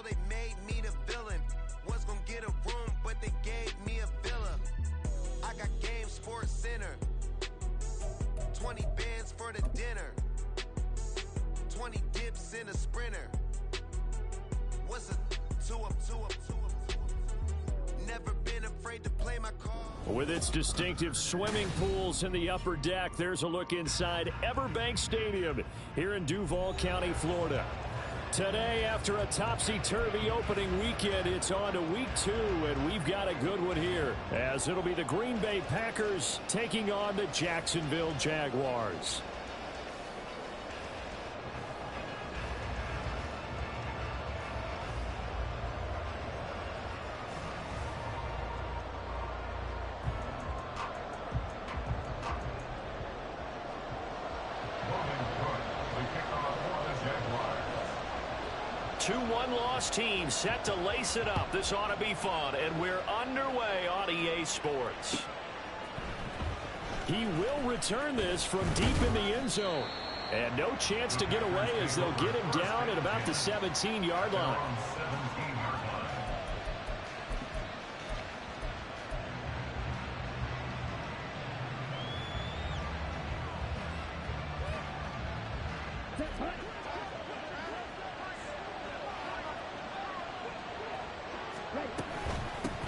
they made me the villain. Was gonna get a room, but they gave me a villa. I got Game Sports Center. 20 bands for the dinner. 20 dips in a sprinter. What's a two-up? Never been afraid to play my card. With its distinctive swimming pools in the upper deck, there's a look inside Everbank Stadium here in Duval County, Florida. Today, after a topsy-turvy opening weekend, it's on to week 2, and we've got a good one here, as it'll be the Green Bay Packers taking on the Jacksonville Jaguars. Two one-loss teams set to lace it up. This ought to be fun, and we're underway on EA Sports. He will return this from deep in the end zone. And no chance to get away as they'll get him down at about the 17-yard line.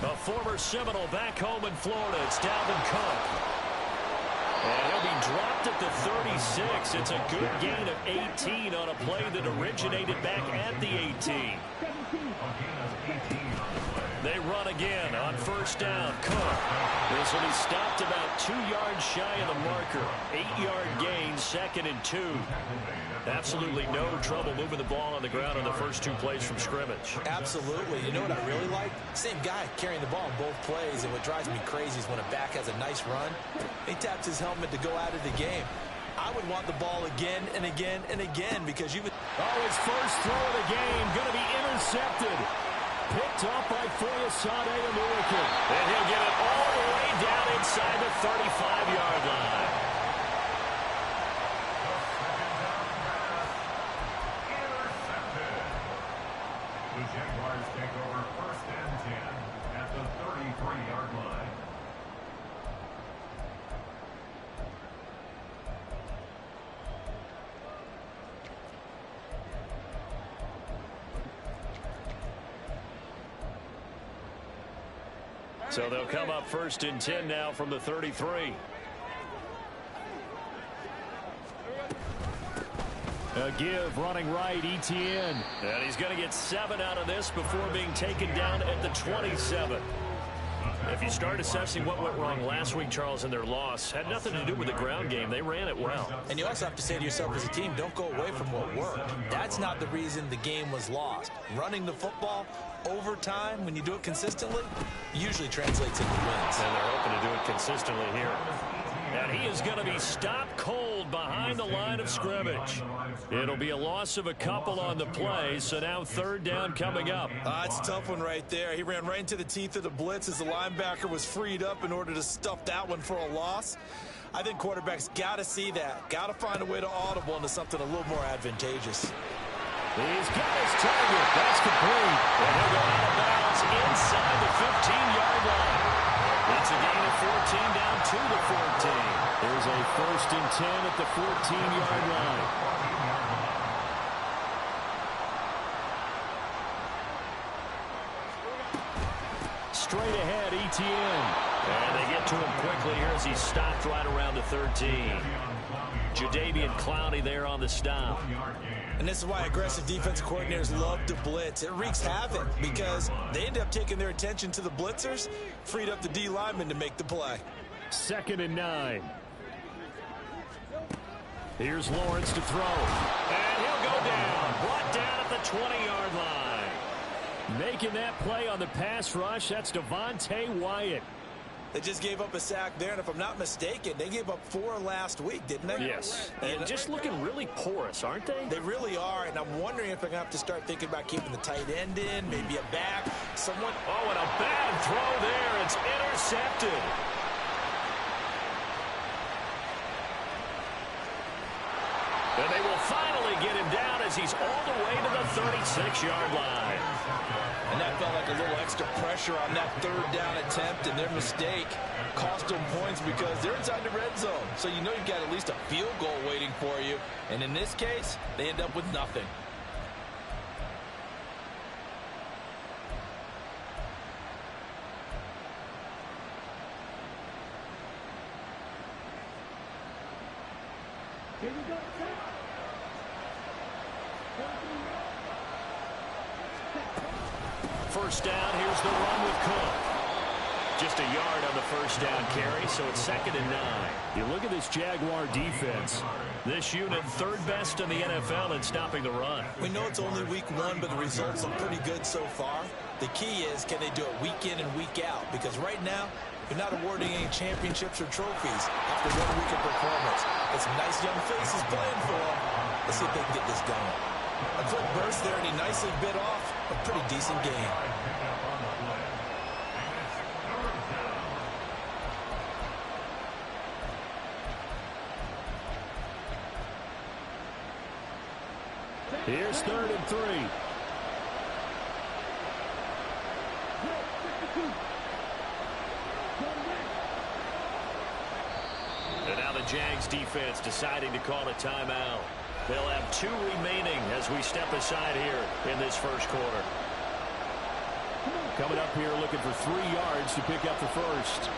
A former Seminole back home in Florida. It's Dalvin Cook. And he'll be dropped at the 36. It's a good gain of 18 on a play that originated back at the 18. They run again on first down. Cook. This will be stopped about 2 yards shy of the marker. 8-yard gain, 2nd and 2. Absolutely no trouble moving the ball on the ground on the first 2 plays from scrimmage. Absolutely. You know what I really like? Same guy carrying the ball on both plays, and what drives me crazy is when a back has a nice run, he taps his helmet to go out of the game. I would want the ball again and again and again because you would... Oh, his first throw of the game going to be intercepted. Picked off by Foyesade American. And he'll get it all the way down inside the 35-yard line. The Jaguars take over 1st and 10 at the 33-yard line. So they'll come up 1st and 10 now from the 33. A give running right, Etienne. And he's going to get 7 out of this before being taken down at the 27. If you start assessing what went wrong last week, Charles, in their loss, had nothing to do with the ground game. They ran it well. And you also have to say to yourself as a team, don't go away from what worked. That's not the reason the game was lost. Running the football over time, when you do it consistently, usually translates into wins. And they're hoping to do it consistently here. And he is going to be stopped cold behind the line of scrimmage. It'll be a loss of a couple on the play, so now 3rd down coming up. It's a tough one right there. He ran right into the teeth of the blitz as the linebacker was freed up in order to stuff that one for a loss. I think quarterbacks got to see that. Got to find a way to audible into something a little more advantageous. He's got his target. That's complete. And he'll go out of bounds inside the 15-yard line. It's a gain of 14 down to the 14. There's a 1st and 10 at the 14-yard line. Straight ahead, Etienne. And they get to him quickly here as he's stopped right around the 13. Jadeveon Clowney there on the stop. And this is why aggressive defensive coordinators love to blitz. It wreaks havoc because they end up taking their attention to the blitzers, freed up the D lineman to make the play. 2nd and 9. Here's Lawrence to throw. And he'll go down. Brought down at the 20-yard line. Making that play on the pass rush, that's Devontae Wyatt. They just gave up a sack there, and if I'm not mistaken, they gave up 4 last week, didn't they? Yes. And just looking really porous, aren't they? They really are, and I'm wondering if they're going to have to start thinking about keeping the tight end in, maybe a back, someone. Oh, and a bad throw there. It's intercepted. And they will finally get him down as he's all the way to the 36-yard line. And that felt like a little extra pressure on that third down attempt, and their mistake cost them points because they're inside the red zone. So you know you've got at least a field goal waiting for you. And in this case, they end up with nothing. First down, here's the run with Cook. Just a yard on the first down carry, so it's 2nd and 9. You look at this Jaguar defense. This unit, 3rd best in the NFL in stopping the run. We know it's only week 1, but the results look pretty good so far. The key is, can they do it week in and week out? Because right now, they're not awarding any championships or trophies after 1 week of performance. Got some nice young faces playing for them. Let's see if they can get this going. A quick burst there, and he nicely bit off a pretty decent game. Here's 3rd and 3. And now the Jags defense deciding to call a timeout. They'll have 2 remaining as we step aside here in this first quarter. Coming up here looking for 3 yards to pick up the first.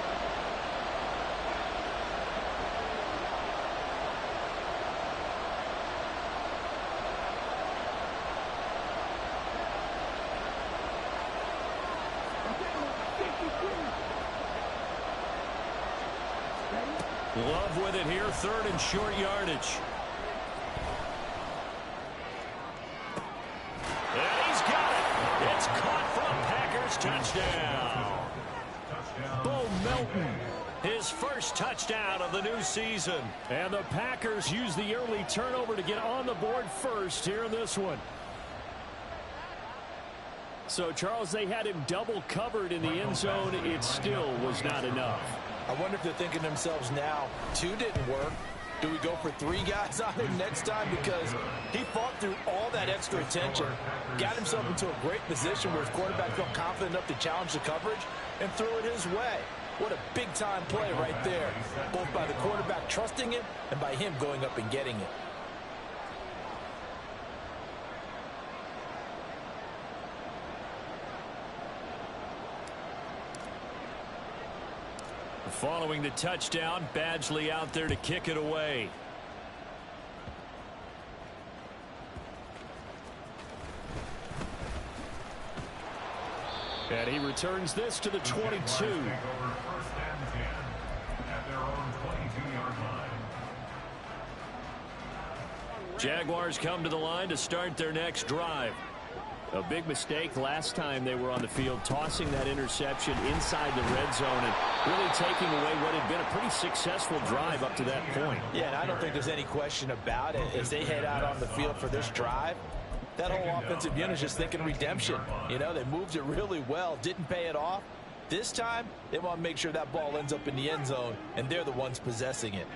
Love with it here, 3rd and short yardage. And he's got it. It's caught for a Packers touchdown. Bo Melton, his first touchdown of the new season. And the Packers use the early turnover to get on the board first here in this one. So, Charles, they had him double covered in the end zone. It still was not enough. I wonder if they're thinking to themselves now, 2 didn't work. Do we go for 3 guys on him next time? Because he fought through all that extra attention, got himself into a great position where his quarterback felt confident enough to challenge the coverage and threw it his way. What a big-time play right there, both by the quarterback trusting him and by him going up and getting it. Following the touchdown, Badgley out there to kick it away. And he returns this to the 22. Jaguars come to the line to start their next drive. A big mistake last time they were on the field, tossing that interception inside the red zone and really taking away what had been a pretty successful drive up to that point. Yeah, and I don't think there's any question about it. As they head out on the field for this drive, that whole offensive unit is just thinking redemption. You know, they moved it really well, didn't pay it off. This time, they want to make sure that ball ends up in the end zone, and they're the ones possessing it.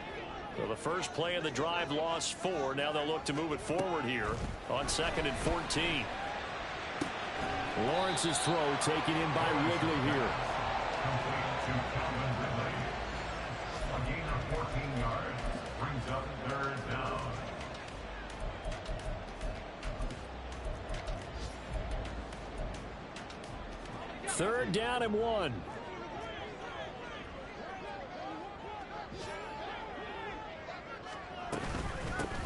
Well, the first play of the drive lost 4. Now they'll look to move it forward here on 2nd and 14. Lawrence's throw taken in by Ridley here. Complete to Calvin Ridley. A gain of 14 yards brings up 3rd down. Third down and 1.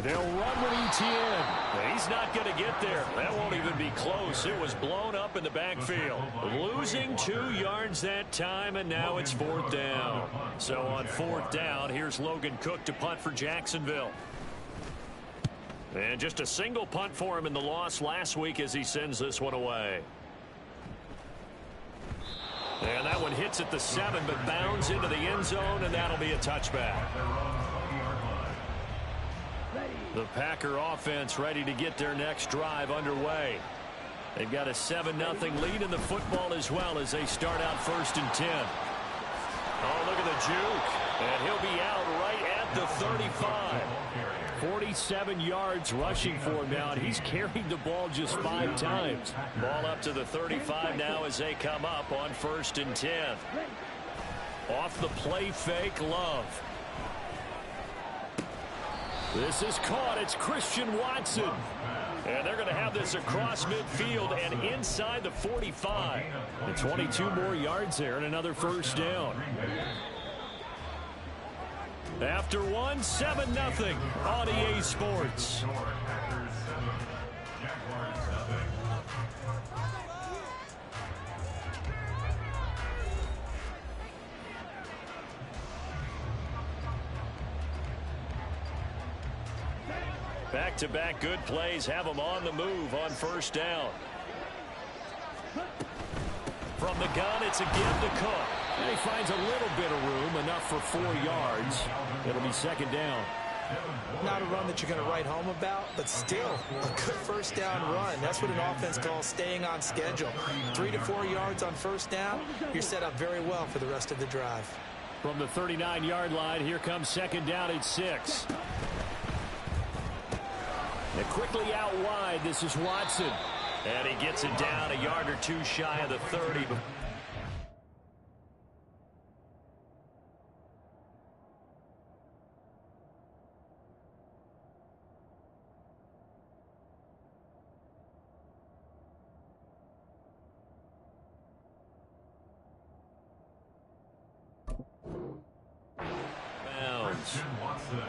They'll run with Etienne. He's not going to get there. That won't even be close. It was blown up in the backfield. Losing 2 yards that time, and now it's 4th down. So on 4th down, here's Logan Cook to punt for Jacksonville. And just a single punt for him in the loss last week as he sends this one away. And that one hits at the 7, but bounds into the end zone, and that'll be a touchback. The Packer offense ready to get their next drive underway. They've got a 7-0 lead in the football as well as they start out 1st and 10. Oh, look at the juke. And he'll be out right at the 35. 47 yards rushing for him now, and he's carried the ball just 5 times. Ball up to the 35 now as they come up on 1st and 10. Off the play fake, Love. This is caught. It's Christian Watson. And they're going to have this across midfield and inside the 45. And 22 more yards there and another 1st down. After one, 7-0 on EA Sports. Back-to-back good plays have them on the move on 1st down. From the gun, it's a give to Cook. And he finds a little bit of room, enough for 4 yards. It'll be 2nd down. Not a run that you're going to write home about, but still a good 1st down run. That's what an offense calls staying on schedule. 3 to 4 yards on 1st down, you're set up very well for the rest of the drive. From the 39-yard line, here comes 2nd down at 6. And quickly out wide, this is Watson. And he gets it down a yard or 2 shy of the 30.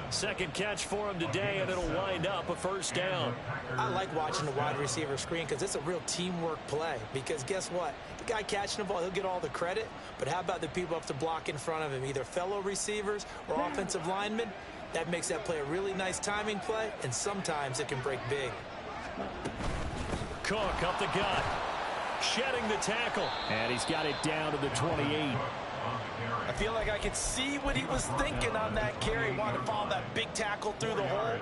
Second catch for him today, and it'll wind up a 1st down. I like watching the wide receiver screen because it's a real teamwork play. Because guess what? The guy catching the ball, he'll get all the credit. But how about the people up to block in front of him, either fellow receivers or offensive linemen? That makes that play a really nice timing play, and sometimes it can break big. Cook up the gut, shedding the tackle, and he's got it down to the 28. I feel like I could see what he was thinking on that carry. Wanted to follow that big tackle through the hole.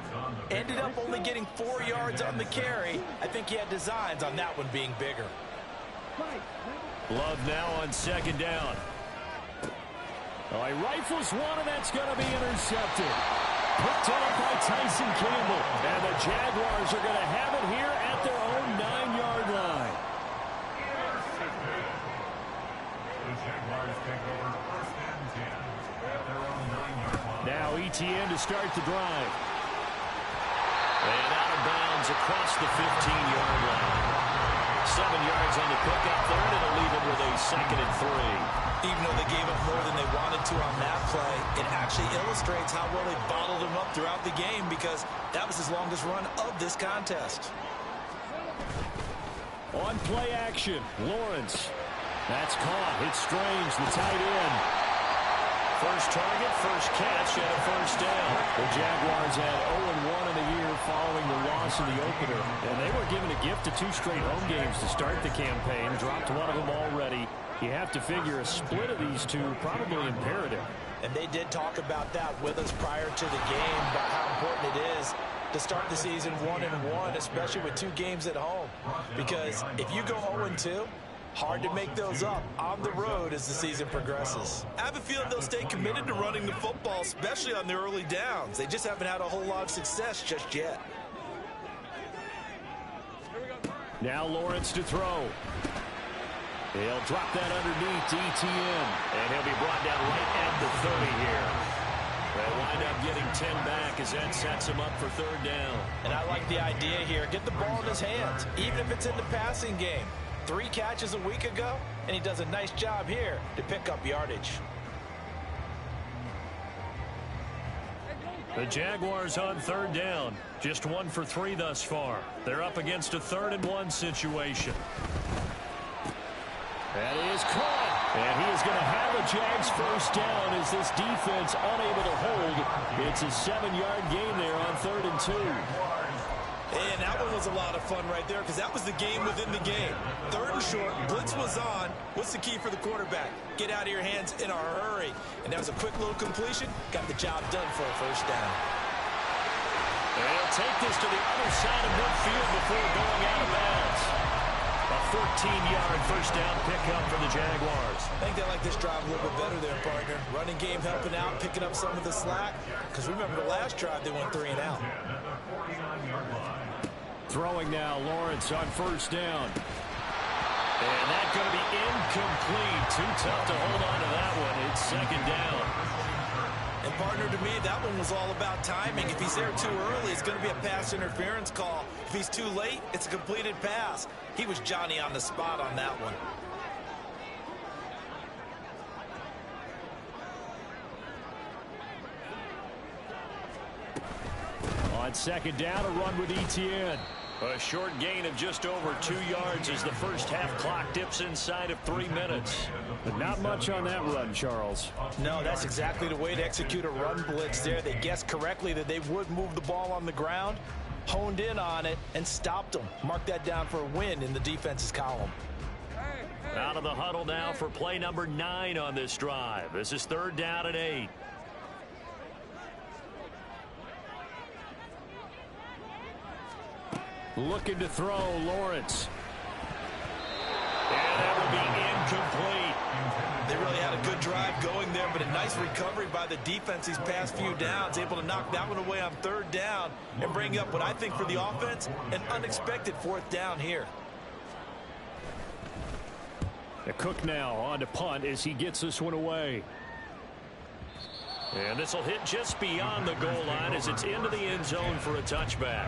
Ended up only getting 4 yards on the carry. I think he had designs on that one being bigger. Love now on 2nd down. Oh, he rifles one, and that's going to be intercepted. Picked up by Tyson Campbell. And the Jaguars are going to have it here at their own 9-yard line. Now ETN to start the drive. And out of bounds across the 15-yard line. 7 yards on the pickup there, and it'll leave them with a 2nd and 3. Even though they gave up more than they wanted to on that play, it actually illustrates how well they bottled them up throughout the game, because that was his longest run of this contest. On play action, Lawrence. That's caught. It's Strange, the tight end. First target, first catch, and a 1st down. The Jaguars had 0-1 in the year following the loss in the opener. And they were given a gift of 2 straight home games to start the campaign. Dropped one of them already. You have to figure a split of these two probably imperative. And they did talk about that with us prior to the game, about how important it is to start the season 1-1, especially with 2 games at home. Because if you go 0-2, hard to make those up on the road as the season progresses. I have a feeling they'll stay committed to running the football, especially on the early downs. They just haven't had a whole lot of success just yet. Now Lawrence to throw. He'll drop that underneath to ETN. And he'll be brought down right at the 30 here. They'll wind up getting 10 back as that sets him up for 3rd down. And I like the idea here. Get the ball in his hands, even if it's in the passing game. 3 catches a week ago, and he does a nice job here to pick up yardage. The Jaguars on 3rd down. Just 1 for 3 thus far. They're up against a 3rd and 1 situation. That is caught. And he is going to have a Jags 1st down as this defense unable to hold. It's a 7-yard gain there on 3rd and 2. And that one was a lot of fun right there, because that was the game within the game. 3rd and short, blitz was on. What's the key for the quarterback? Get out of your hands in a hurry. And that was a quick little completion. Got the job done for a 1st down. And he'll take this to the other side of midfield before going out of bounds. A 14-yard first down pickup for the Jaguars. I think they like this drive a little bit better there, partner. Running game helping out, picking up some of the slack. Because remember the last drive, they went 3 and out. Throwing now, Lawrence on first down. And that's going to be incomplete. Too tough to hold on to that one. It's second down. And partner, to me, that one was all about timing. If he's there too early, it's going to be a pass interference call. If he's too late, it's a completed pass. He was Johnny on the spot on that one. On second down, a run with Etienne. A short gain of just over 2 yards as the first half clock dips inside of 3 minutes. But not much on that run, Charles. No, that's exactly the way to execute a run blitz there. They guessed correctly that they would move the ball on the ground, honed in on it, and stopped them. Mark that down for a win in the defense's column. Out of the huddle now for play number 9 on this drive. This is 3rd down and 8. Looking to throw, Lawrence. And that will be incomplete. They really had a good drive going there, but a nice recovery by the defense these past few downs, able to knock that one away on 3rd down and bring up what I think for the offense, an unexpected 4th down here. The Cook now on to punt as he gets this one away. And this will hit just beyond the goal line as it's into the end zone for a touchback.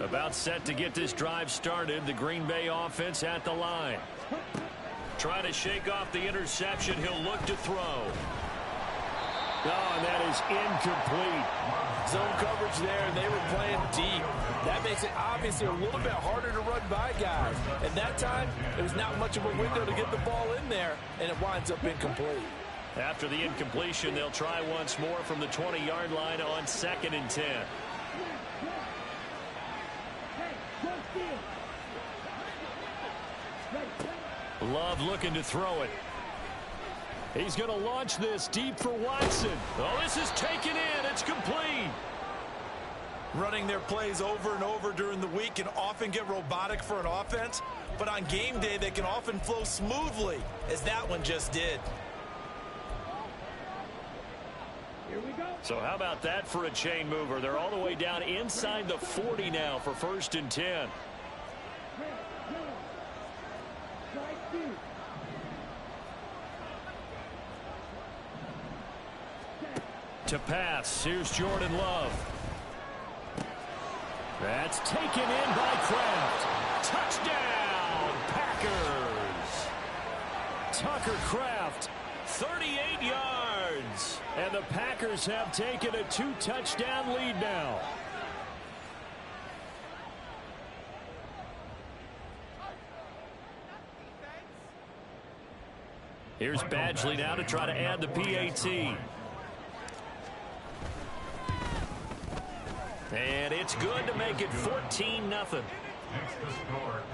About set to get this drive started. The Green Bay offense at the line. Trying to shake off the interception. He'll look to throw. Oh, and that is incomplete. Zone coverage there, and they were playing deep. That makes it obviously a little bit harder to run by guys. And that time, it was not much of a window to get the ball in there, and it winds up incomplete. After the incompletion, they'll try once more from the 20-yard line on 2nd and 10. Love looking to throw it. He's going to launch this deep for Watson. Oh, this is taken in. It's complete. Running their plays over and over during the week can often get robotic for an offense, but on game day they can often flow smoothly, as that one just did. So how about that for a chain mover? They're all the way down inside the 40 now for 1st and 10. To pass, here's Jordan Love. That's taken in by Kraft. Touchdown, Packers. Tucker Kraft, 38 yards. And the Packers have taken a 2-touchdown lead now. Here's Badgley now to try to add the PAT. And it's good to make it 14-0. Next to score,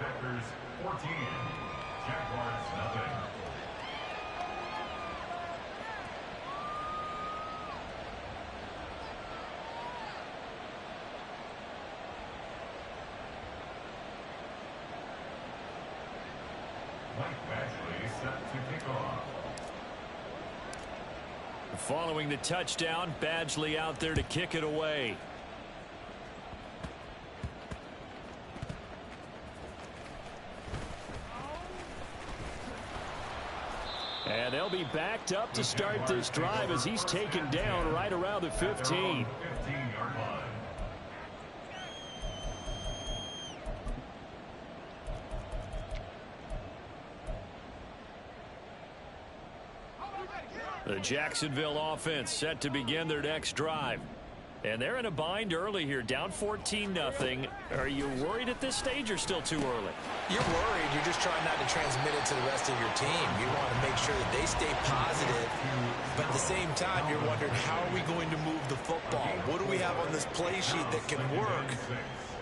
Packers 14, Jaguars nothing. Mike Badgley set to kick off. Following the touchdown, Badgley out there to kick it away. And they'll be backed up to start this drive as he's taken down right around the 15. 15-yard line. The Jacksonville offense set to begin their next drive. And they're in a bind early here, down 14-0. Are you worried at this stage or still too early? You're worried. You're just trying not to transmit it to the rest of your team. You want to make sure that they stay positive. But at the same time, you're wondering, how are we going to move the football? What do we have on this play sheet that can work?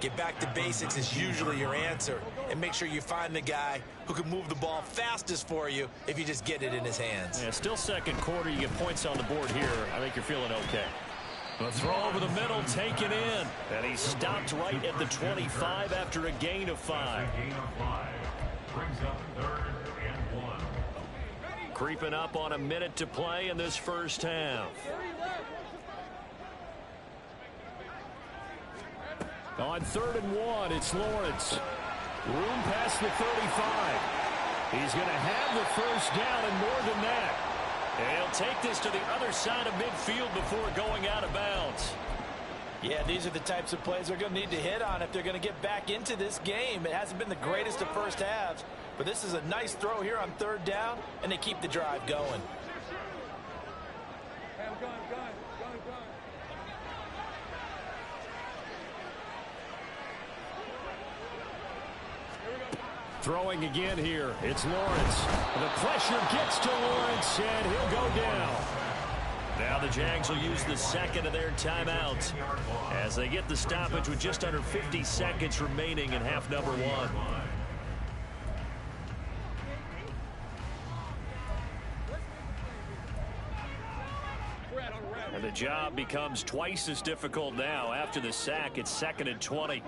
Get back to basics is usually your answer. And make sure you find the guy who can move the ball fastest for you if you just get it in his hands. Yeah, still second quarter. You get points on the board here. I think you're feeling okay. The throw over the middle taken in. And he stopped right at the 25 after a gain of 5. Gain of 5. Brings up 3rd and 1. Creeping up on a minute to play in this first half. On 3rd and 1, it's Lawrence. Room past the 35. He's going to have the first down and more than that. And he'll take this to the other side of midfield before going out of bounds. Yeah, these are the types of plays they're going to need to hit on if they're going to get back into this game. It hasn't been the greatest of first halves, but this is a nice throw here on 3rd down, and they keep the drive going. Throwing again here. It's Lawrence. The pressure gets to Lawrence, and he'll go down. Now the Jags will use the second of their timeouts as they get the stoppage with just under 50 seconds remaining in half number 1. And the job becomes twice as difficult now. After the sack, it's 2nd and 20.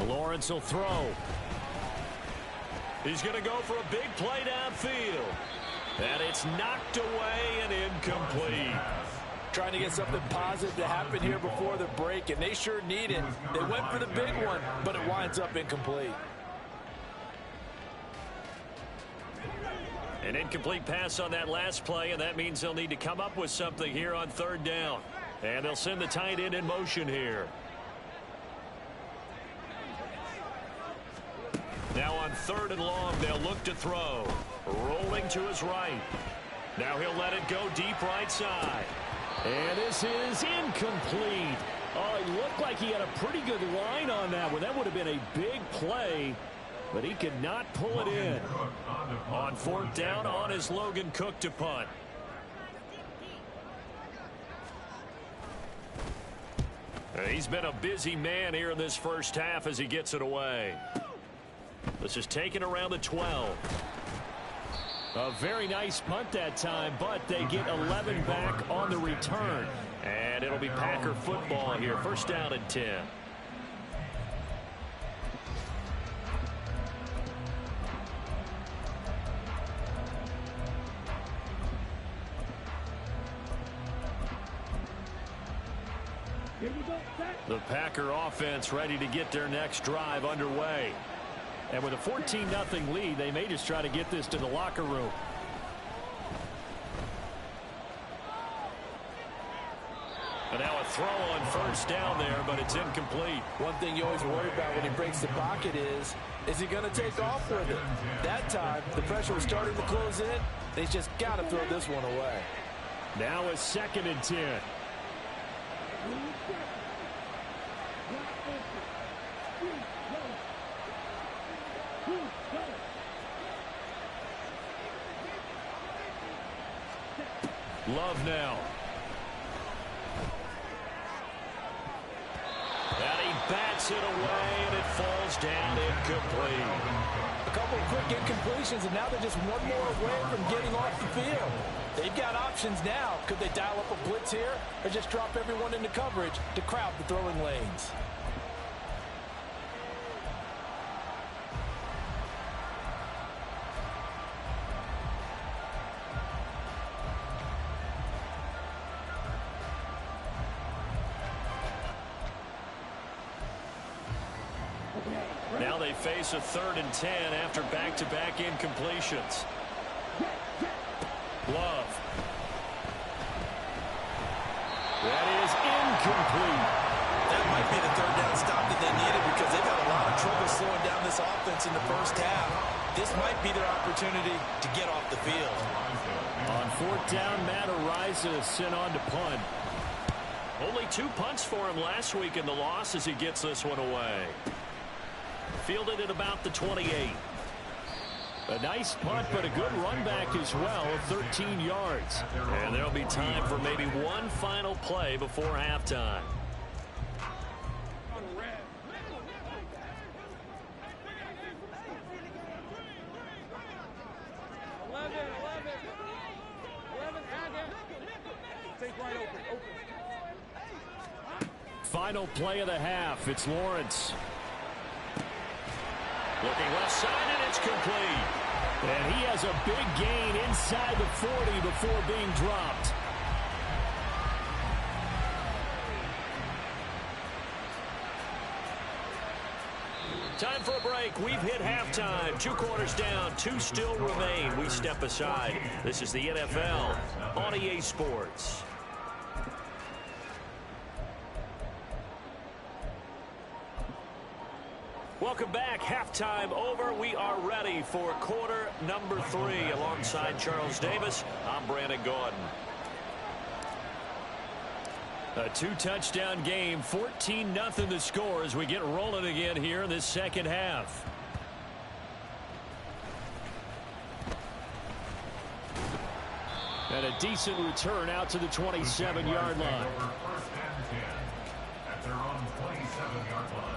Lawrence will throw. He's going to go for a big play downfield. And it's knocked away and incomplete. Trying to get something positive to happen here before the break, and they sure need it. They went for the big one, but it winds up incomplete. An incomplete pass on that last play, and that means they'll need to come up with something here on 3rd down. And they'll send the tight end in motion here. Now on 3rd and long, they'll look to throw. Rolling to his right. Now he'll let it go deep right side. And this is incomplete. Oh, it looked like he had a pretty good line on that one. That would have been a big play, but he could not pull it in. On 4th down, on is Logan Cook to punt. He's been a busy man here in this first half as he gets it away. This is taken around the 12. A very nice punt that time, but they get 11 back on the return. And it'll be Packer football here. 1st down and 10. The Packer offense ready to get their next drive underway. And with a 14-0 lead, they may just try to get this to the locker room. And now a throw on 1st down there, but it's incomplete. One thing you always worry about when he breaks the pocket is he going to take off with it? That time, the pressure was starting to close in. They just got to throw this one away. Now a 2nd and 10. Love now. And he bats it away, and it falls down incomplete. A couple of quick incompletions, and now they're just one more away from getting off the field. They've got options now. Could they dial up a blitz here, or just drop everyone into coverage to crowd the throwing lanes? Now they face a 3rd and 10 after back-to-back incompletions. Love. That is incomplete. That might be the 3rd down stop that they needed because they've had a lot of trouble slowing down this offense in the first half. This might be their opportunity to get off the field. On 4th down, Matt Ariza is sent on to punt. Only 2 punts for him last week in the loss as he gets this one away. Fielded at about the 28. A nice punt, but a good run back as well, 13 yards. And there'll be time for maybe one final play before halftime. final play of the half. It's Lawrence. Looking left side, and it's complete. And he has a big gain inside the 40 before being dropped. Time for a break. We've hit halftime. 2 quarters down. 2 still remain. We step aside. This is the NFL on EA Sports. Welcome back. Halftime over. We are ready for quarter number 3. Alongside Charles Davis, I'm Brandon Gordon. A 2-touchdown game, 14-0 the score as we get rolling again here in this second half. And a decent return out to the 27-yard line. First and 10 at their own 27-yard line.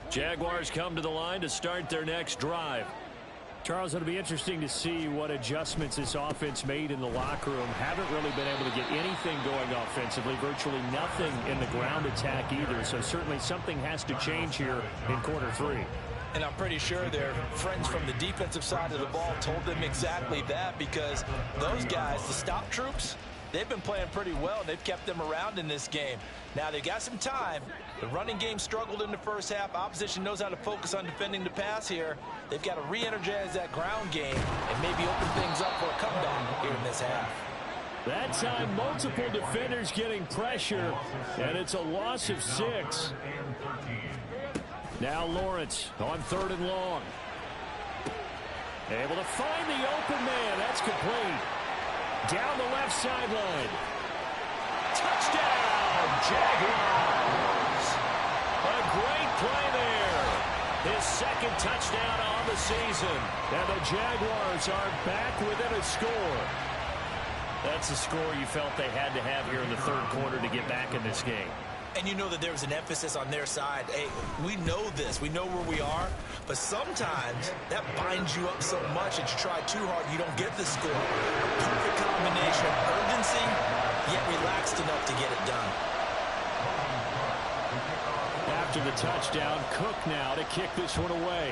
Jaguars come to the line to start their next drive. Charles, it'll be interesting to see what adjustments this offense made in the locker room. Haven't really been able to get anything going offensively, virtually nothing in the ground attack either. So certainly something has to change here in quarter 3. And I'm pretty sure their friends from the defensive side of the ball told them exactly that, because those guys, the stop troops, they've been playing pretty well. They've kept them around in this game. Now they've got some time. The running game struggled in the first half. Opposition knows how to focus on defending the pass here. They've got to re-energize that ground game and maybe open things up for a comeback here in this half. That time, multiple defenders getting pressure, and it's a loss of 6. Now Lawrence on 3rd and long. Able to find the open man. That's complete. Down the left sideline. Touchdown, Jaguars. A great play there. His second touchdown on the season. And the Jaguars are back within a score. That's a score you felt they had to have here in the 3rd quarter to get back in this game. And you know that there was an emphasis on their side. Hey, we know this. We know where we are. But sometimes that binds you up so much that you try too hard, you don't get the score. Perfect combination of urgency, yet relaxed enough to get it done. After the touchdown, Cook now to kick this one away.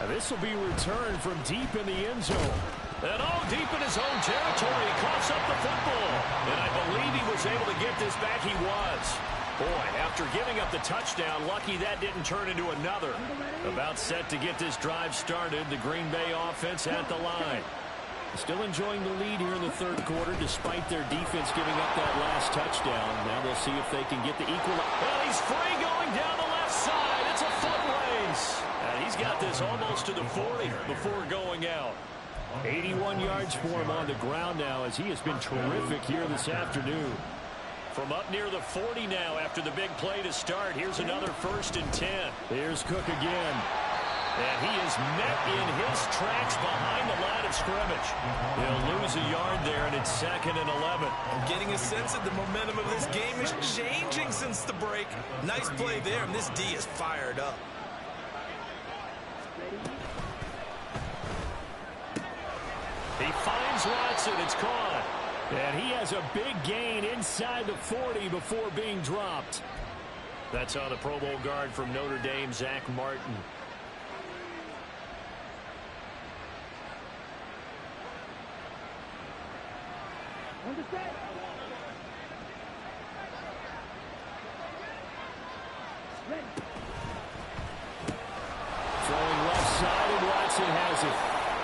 Now this will be returned from deep in the end zone. And deep in his own territory, he coughs up the football. And I believe he was able to get this back. He was. Boy, after giving up the touchdown, lucky that didn't turn into another. About set to get this drive started, the Green Bay offense at the line. Still enjoying the lead here in the 3rd quarter, despite their defense giving up that last touchdown. Now they'll see if they can get the equal. Well, he's free going down the left side. It's a foot race. And he's got this almost to the 40 before going out. 81 yards for him on the ground now, as he has been terrific here this afternoon. From up near the 40 now after the big play to start. Here's another 1st and 10. Here's Cook again. And he is met in his tracks behind the line of scrimmage. He'll lose a yard there, and it's 2nd and 11. I'm getting a sense that the momentum of this game is changing since the break. Nice play there, and this D is fired up. He finds Watson. It's caught. And he has a big gain inside the 40 before being dropped. That's on the Pro Bowl guard from Notre Dame, Zach Martin. Throwing left side, and Watson has it.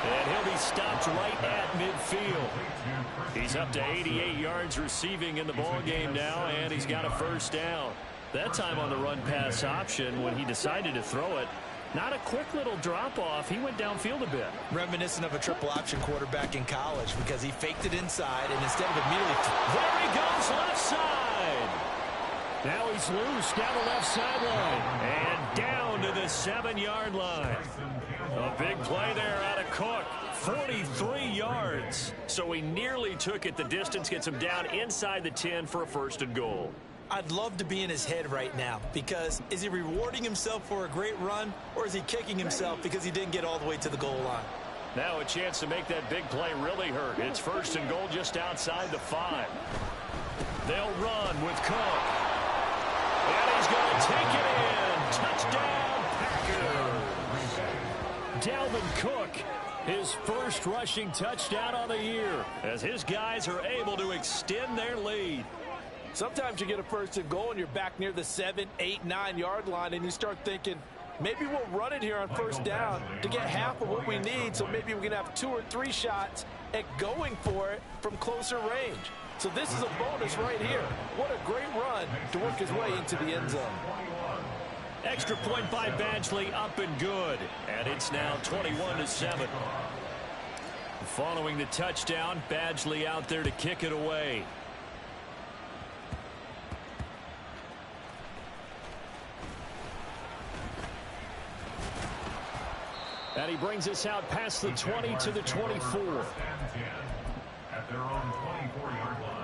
And he'll be stopped right at midfield. He's up to 88 yards receiving in the ballgame now, and he's got a 1st down. That time on the run-pass option when he decided to throw it. Not a quick little drop-off. He went downfield a bit. Reminiscent of a triple option quarterback in college, because he faked it inside, and instead of immediately... There he goes, left side. Now he's loose down the left sideline and down to the 7-yard line. A big play there out of Cook. 43 yards. So he nearly took it the distance, gets him down inside the 10 for a 1st and goal. I'd love to be in his head right now, because is he rewarding himself for a great run, or is he kicking himself because he didn't get all the way to the goal line? Now a chance to make that big play really hurt. It's 1st and goal just outside the 5. They'll run with Cook. And he's going to take it in. Touchdown, Packers. Dalvin Cook, his first rushing touchdown on the year, as his guys are able to extend their lead. Sometimes you get a 1st and goal and you're back near the 7, 8, 9-yard line, and you start thinking, maybe we'll run it here on 1st down to get half of what we need, so maybe we can have 2 or 3 shots at going for it from closer range. So this is a bonus right here. What a great run to work his way into the end zone. Extra point by Badgley, up and good. And it's now 21-7. Following the touchdown, Badgley out there to kick it away. And he brings us out past the 20 to the 24. At their own 24-yard line.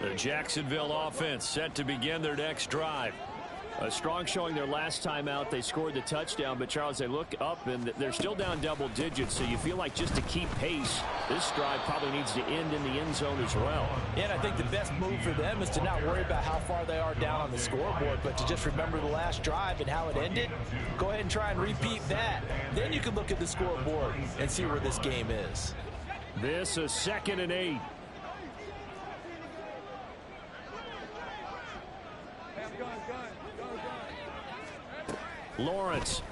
The Jacksonville offense set to begin their next drive. A strong showing their last time out. They scored the touchdown, but Charles, they look up and they're still down double digits, so you feel like just to keep pace, this drive probably needs to end in the end zone as well. Yeah, and I think the best move for them is to not worry about how far they are down on the scoreboard, but to just remember the last drive and how it ended. Go ahead and try and repeat that. Then you can look at the scoreboard and see where this game is. This is 2nd and 8. Lawrence.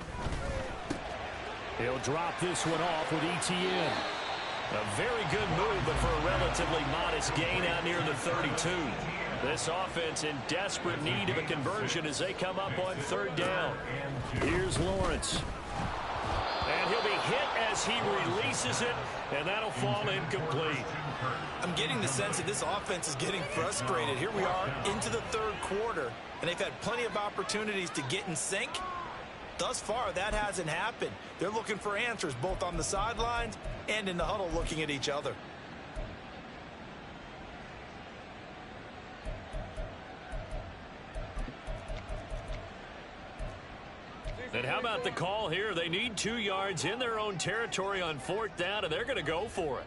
He'll drop this one off with ETN. A very good move, but for a relatively modest gain out near the 32. This offense in desperate need of a conversion as they come up on 3rd down. Here's Lawrence. And he'll be hit as he releases it, and that'll fall incomplete. I'm getting the sense that this offense is getting frustrated. Here we are into the 3rd quarter, and they've had plenty of opportunities to get in sync. Thus far, that hasn't happened. They're looking for answers both on the sidelines and in the huddle looking at each other. And how about the call here? They need 2 yards in their own territory on 4th down, and they're going to go for it.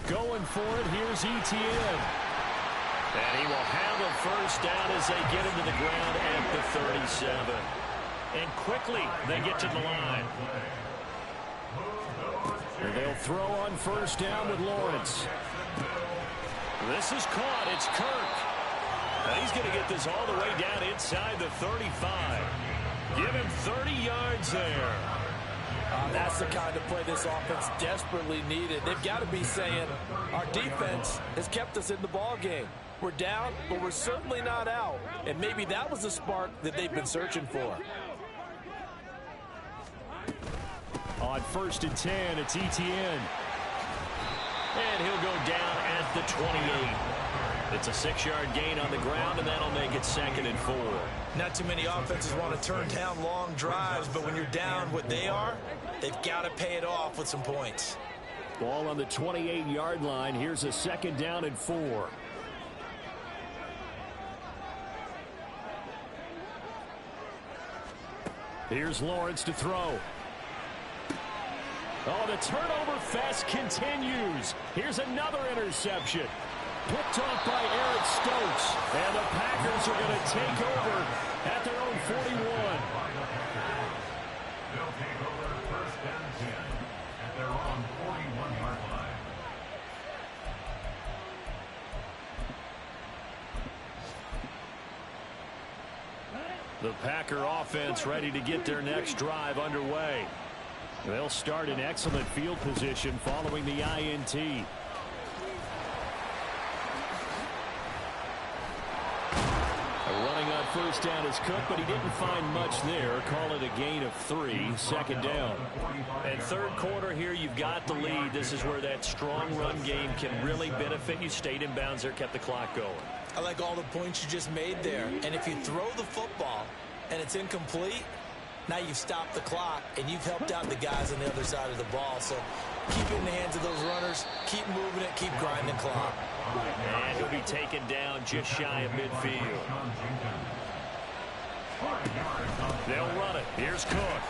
Going for it, here's ETN. And he will have a 1st down as they get him to the ground at the 37. And quickly, they get to the line. And they'll throw on 1st down with Lawrence. This is caught. It's Kirk. And he's going to get this all the way down inside the 35. Give him 30 yards there. That's the kind of play this offense desperately needed. They've got to be saying, our defense has kept us in the ball game. We're down, but we're certainly not out. And maybe that was the spark that they've been searching for. On 1st and 10, it's ETN. And he'll go down at the 28. It's a 6-yard gain on the ground, and that'll make it 2nd and 4. Not too many offenses want to turn down long drives, but when you're down what they are, they've got to pay it off with some points. Ball on the 28-yard line. Here's a 2nd down and 4. Here's Lawrence to throw. Oh, the turnover fest continues. Here's another interception. Picked off by Eric Stokes. And the Packers are going to take over at their own 41. They'll take over 1st and 10 at their own 41-yard line. The Packer offense ready to get their next drive underway. They'll start in excellent field position following the INT. Running up first down is cooked, but he didn't find much there. Call it a gain of 3, second down. And third quarter here, you've got the lead. This is where that strong run game can really benefit you. Stayed in bounds there, kept the clock going. I like all the points you just made there. And if you throw the football and it's incomplete, now you've stopped the clock and you've helped out the guys on the other side of the ball. So keep it in the hands of those runners, keep moving it, keep grinding clock. And he'll be taken down just shy of midfield. They'll run it. Here's Cook.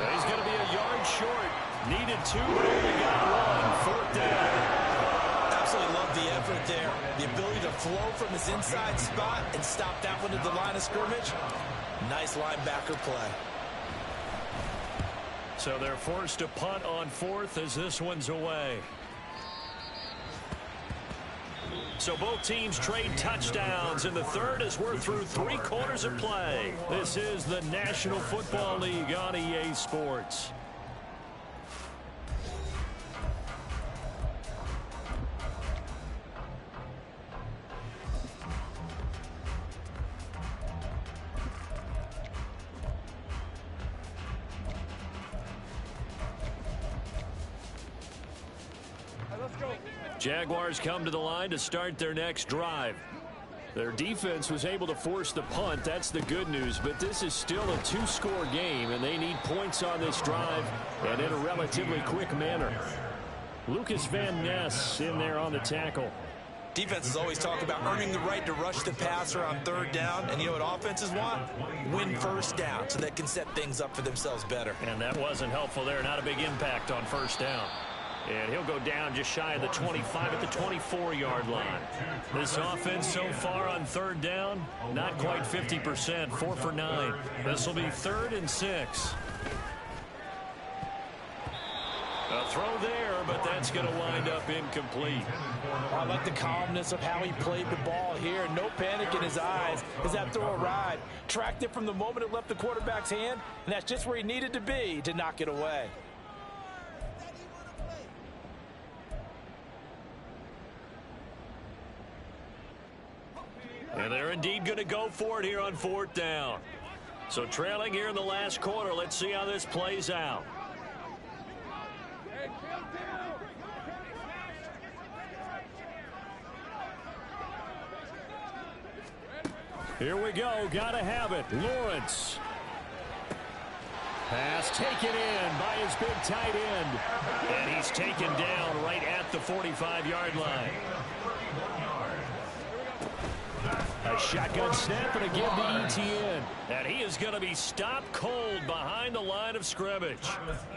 He's going to be a yard short. Needed 2, but only got 1. Fourth down. Absolutely love the effort there. The ability to flow from his inside spot and stop that one at the line of scrimmage. Nice linebacker play. So they're forced to punt on 4th as this one's away. So both teams trade touchdowns in the third as we're through 3 quarters of play. This is the National Football League on EA Sports. Jaguars come to the line to start their next drive. Their defense was able to force the punt. That's the good news, but this is still a 2-score game, and they need points on this drive and in a relatively quick manner. Lucas Van Ness in there on the tackle. Defenses always talk about earning the right to rush the passer on third down, and you know what offenses want? Win first down so they can set things up for themselves better. And that wasn't helpful there. Not a big impact on first down. And he'll go down just shy of the 25 at the 24-yard line. This offense so far on third down, not quite 50%, 4 for 9. This will be 3rd and 6. A throw there, but that's going to wind up incomplete. I like the calmness of how he played the ball here. No panic in his eyes as that throw arrived. Tracked it from the moment it left the quarterback's hand, and that's just where he needed to be to knock it away. And they're indeed going to go for it here on 4th down. So trailing here in the last quarter. Let's see how this plays out. Here we go. Got to have it. Lawrence. Pass taken in by his big tight end. And he's taken down right at the 45-yard line. A shotgun snap and a give to Etienne. And he is going to be stopped cold behind the line of scrimmage.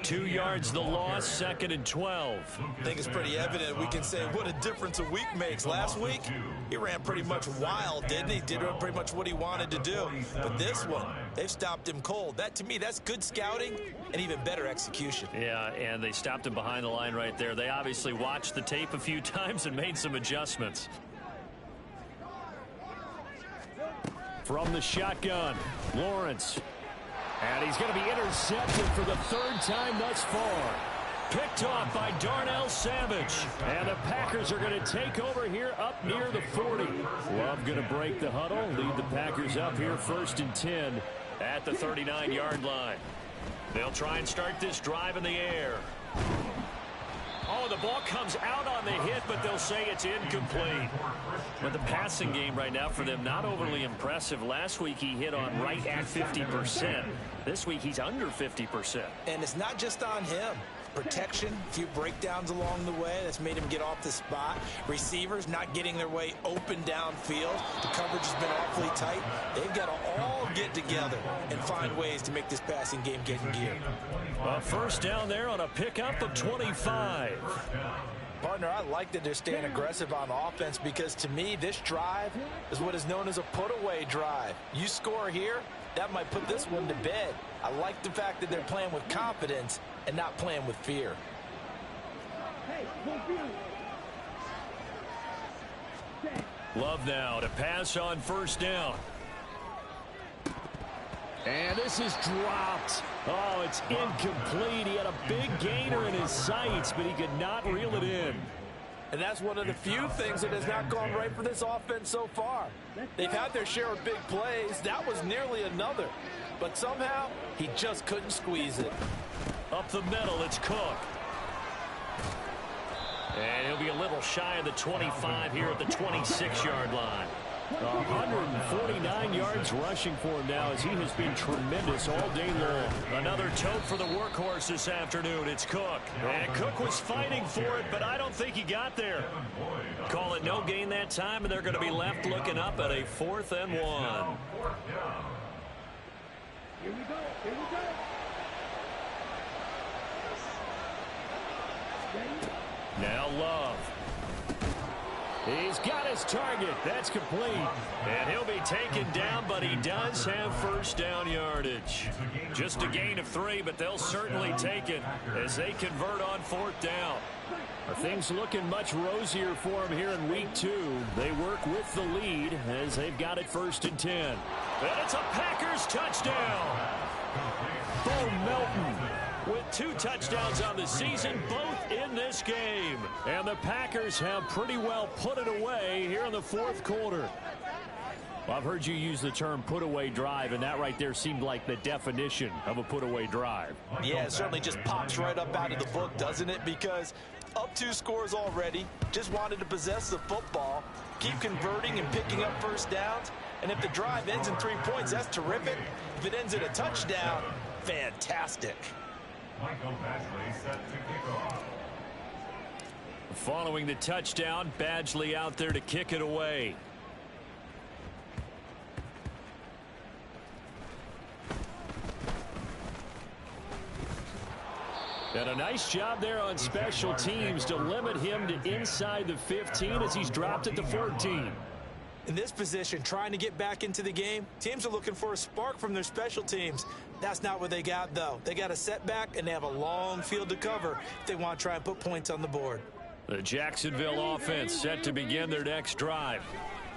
2 yards the loss, 2nd and 12. I think it's pretty evident. We can say what a difference a week makes. Last week, he ran pretty much wild, didn't he? Did pretty much what he wanted to do. But this one, they've stopped him cold. That, to me, that's good scouting and even better execution. Yeah, and they stopped him behind the line right there. They obviously watched the tape a few times and made some adjustments. From the shotgun, Lawrence. And he's going to be intercepted for the 3rd time thus far. Picked off by Darnell Savage. And the Packers are going to take over here up near the 40. Love going to break the huddle, lead the Packers up here 1st and 10 at the 39-yard line. They'll try and start this drive in the air. Oh, the ball comes out on the hit, but they'll say it's incomplete. But the passing game right now for them, not overly impressive. Last week he hit on right at 50%. This week he's under 50%. And it's not just on him. Protection, a few breakdowns along the way. That's made him get off the spot. Receivers not getting their way open downfield. The coverage has been awfully tight. They've got to all get together and find ways to make this passing game get in gear. A first down there on a pickup of 25. Partner, I like that they're staying aggressive on offense because, to me, this drive is what is known as a put-away drive. You score here, that might put this one to bed. I like the fact that they're playing with confidence and not playing with fear. Love now to pass on first down. And this is dropped. Oh, it's incomplete. He had a big gainer in his sights, but he could not reel it in. And that's one of the few things that has not gone right for this offense so far. They've had their share of big plays. That was nearly another. But somehow, he just couldn't squeeze it. Up the middle, it's Cook. And he'll be a little shy of the 25 here at the 26-yard line. 149 yards rushing for him now as he has been tremendous all day long. Another tote for the workhorse this afternoon. It's Cook. And Cook was fighting for it, but I don't think he got there. Call it no gain that time, and they're going to be left looking up at a 4th and 1. Here we go. Here we go. Now Love. He's got his target. That's complete. And he'll be taken down, but he does have first down yardage. Just a gain of 3, but they'll certainly take it as they convert on 4th down. Are things looking much rosier for him here in week 2? They work with the lead as they've got it 1st and 10. And it's a Packers touchdown. Bo Melton with 2 touchdowns on the season, both in this game. And the Packers have pretty well put it away here in the 4th quarter. Well, I've heard you use the term put-away drive, and that right there seemed like the definition of a put-away drive. Yeah, it certainly just pops right up out of the book, doesn't it? Because up 2 scores already, just wanted to possess the football, keep converting and picking up first downs. And if the drive ends in 3 points, that's terrific. If it ends in a touchdown, fantastic. Michael Badgley set to kick off. Following the touchdown, Badgley out there to kick it away. And a nice job there on special teams to limit him to inside the 15 as he's dropped at the 14. In this position, trying to get back into the game, teams are looking for a spark from their special teams. That's not what they got, though. They got a setback, and they have a long field to cover if they want to try and put points on the board. The Jacksonville offense set to begin their next drive.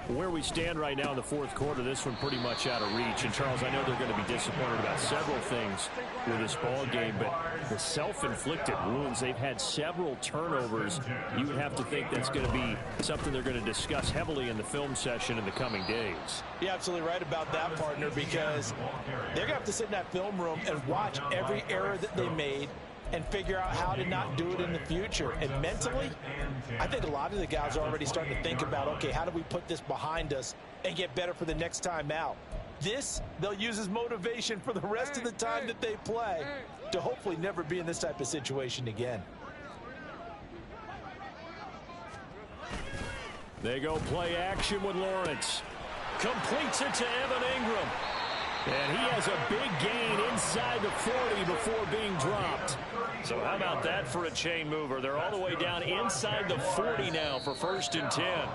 Where we stand right now in the 4th quarter, this one pretty much out of reach. And, Charles, I know they're going to be disappointed about several things with this ball game, but the self-inflicted wounds, they've had several turnovers. You would have to think that's going to be something they're going to discuss heavily in the film session in the coming days. You're absolutely right about that, partner, because they're going to have to sit in that film room and watch every error that they made and figure out how to not do it in the future. And mentally, I think a lot of the guys are already starting to think about, okay, how do we put this behind us and get better for the next time out? This, they'll use as motivation for the rest of the time that they play to hopefully never be in this type of situation again. They go play action with Lawrence. Completes it to Evan Ingram. And he has a big gain inside the 40 before being dropped. So how about that for a chain mover? They're all the way down inside the 40 now for 1st and 10.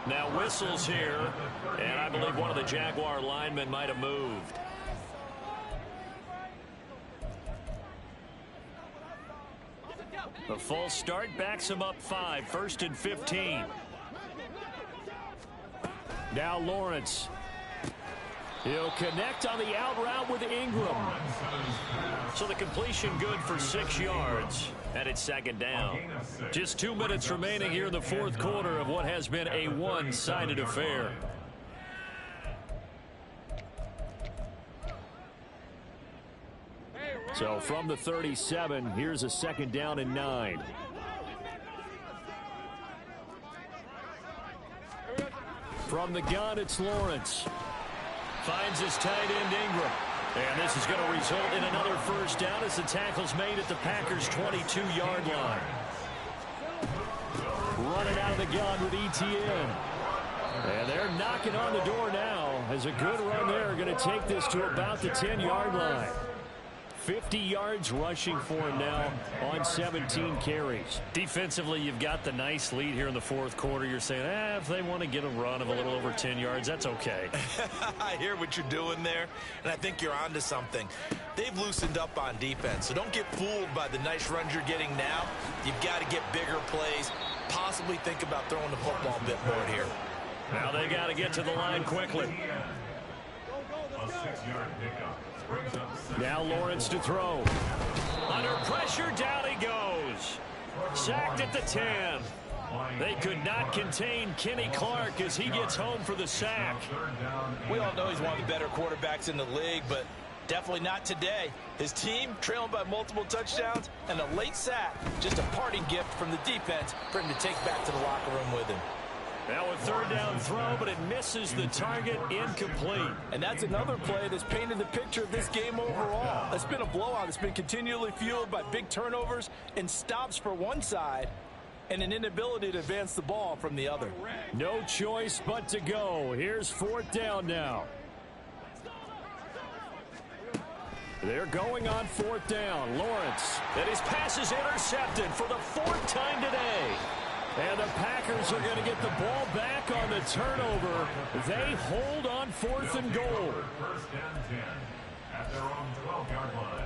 Now whistles here, and I believe one of the Jaguar linemen might have moved. The false start backs him up 5, 1st and 15. Now Lawrence. He'll connect on the out route with Ingram. So the completion good for 6 yards. And it's 2nd down. Just 2 minutes remaining here in the 4th quarter of what has been a one-sided affair. So from the 37, here's a 2nd down and 9. From the gun, it's Lawrence. Finds his tight end Ingram. And this is going to result in another first down as the tackle's made at the Packers' 22-yard line. Running out of the gun with ETN. And they're knocking on the door now as a good run there going to take this to about the 10-yard line. 50 yards rushing for him now on 17 carries. Defensively, you've got the nice lead here in the 4th quarter. You're saying, if they want to get a run of a little over 10 yards, that's okay. I hear what you're doing there, and I think you're onto something. They've loosened up on defense, so don't get fooled by the nice runs you're getting now. You've got to get bigger plays, possibly think about throwing the football a bit more here. Now they got to get to the line quickly. A 6-yard pickup. Now Lawrence to throw. Under pressure, down he goes. Sacked at the 10. They could not contain Kenny Clark as he gets home for the sack. We all know he's one of the better quarterbacks in the league, but definitely not today. His team trailing by multiple touchdowns and a late sack. Just a parting gift from the defense for him to take back to the locker room with him. Now a third down throw, but it misses the target, incomplete. And that's another play that's painted the picture of this game overall. It's been a blowout. It's been continually fueled by big turnovers and stops for one side and an inability to advance the ball from the other. No choice but to go. Here's fourth down now. They're going on fourth down. Lawrence, and his pass is intercepted for the fourth time today. And the Packers are going to get the ball back on the turnover. They hold on fourth and goal. First and 10 at their own 12-yard line.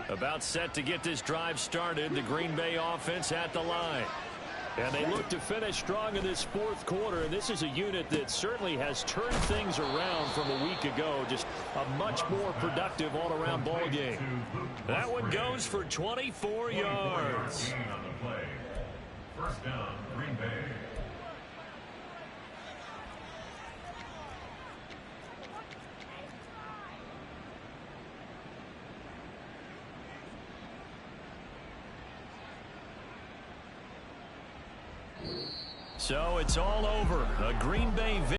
About set to get this drive started. The Green Bay offense at the line. And they look to finish strong in this fourth quarter. And this is a unit that certainly has turned things around from a week ago. Just a much more productive all-around ball game. That one goes for 24 yards. First down, Green Bay. So it's all over. A Green Bay victory.